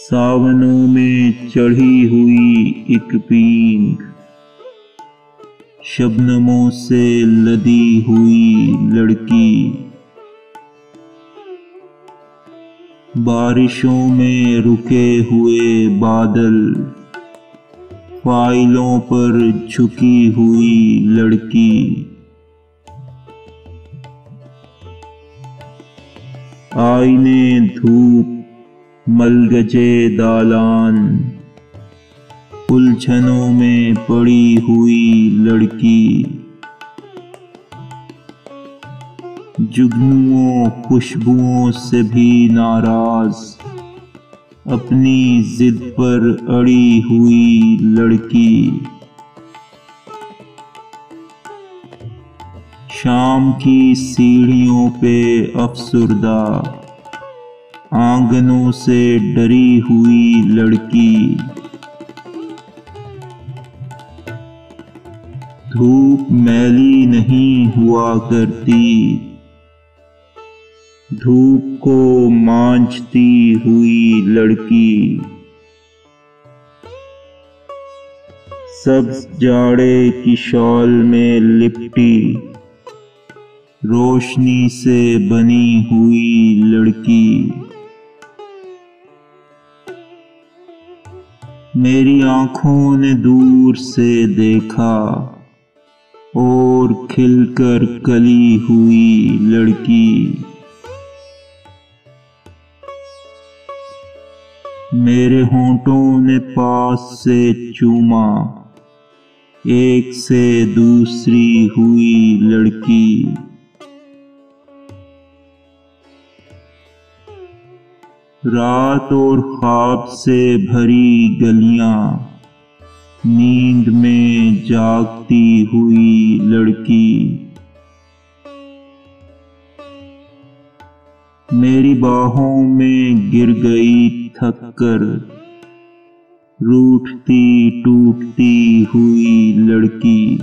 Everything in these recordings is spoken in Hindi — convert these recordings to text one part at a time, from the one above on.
सावनों में चढ़ी हुई एक पींग, शबनमों से लदी हुई लड़की, बारिशों में रुके हुए बादल, फाइलों पर झुकी हुई लड़की, आईने धूप मलगजे दालान, उलझनों में पड़ी हुई लड़की, जुगनुओं खुशबुओं से भी नाराज, अपनी जिद पर अड़ी हुई लड़की, शाम की सीढ़ियों पे अफसुर्दा, आंगनों से डरी हुई लड़की, धूप मैली नहीं हुआ करती, धूप को मांझती हुई लड़की, सब्ज जाड़े की शॉल में लिपटी, रोशनी से बनी हुई लड़की, मेरी आंखों ने दूर से देखा और खिलकर कली हुई लड़की, मेरे होंठों ने पास से चूमा, एक से दूसरी हुई लड़की, रात और ख्वाब से भरी गलियां, नींद में जागती हुई लड़की, मेरी बाहों में गिर गई थक कर, रूठती टूटती हुई लड़की,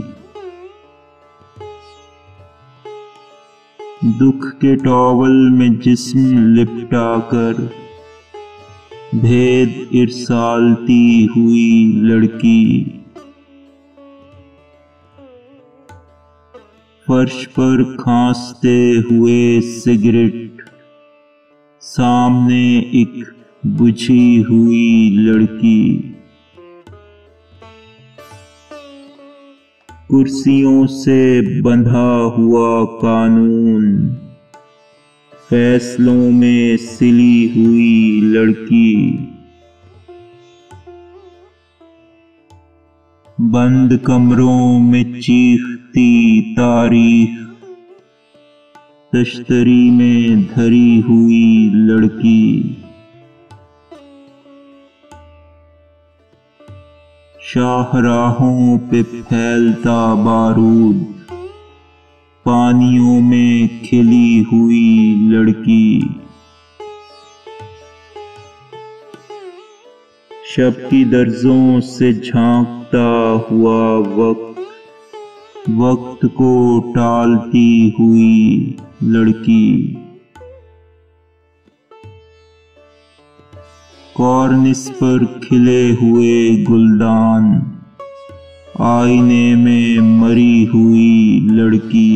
दुख के टॉवल में जिस्म लिपटा कर, भेद इरसालती हुई लड़की, फर्श पर खांसते हुए सिगरेट, सामने एक बुझी हुई लड़की, कुर्सियों से बंधा हुआ कानून, फैसलों में सिली हुई लड़की, बंद कमरों में चीखती तारीख, तश्तरी में धरी हुई लड़की, शाहराहों पे फैलता बारूद, पानियों में खिली हुई लड़की, शब की दर्जों से झांकता हुआ वक्त, वक्त को टालती हुई लड़की, कॉर्निस पर खिले हुए गुलदान, आईने में मरी हुई लड़की,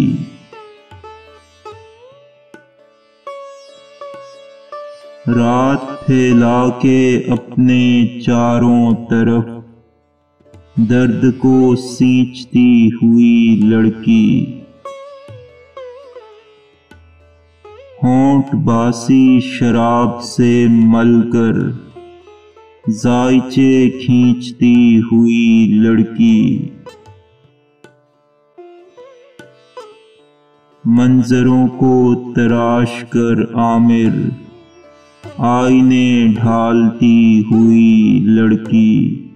रात फैला के अपने चारों तरफ, दर्द को सींचती हुई लड़की, होंठ बासी शराब से मलकर, जायचे खींचती हुई लड़की, मंजरों को तराश कर आमिर, आईने ढालती हुई लड़की,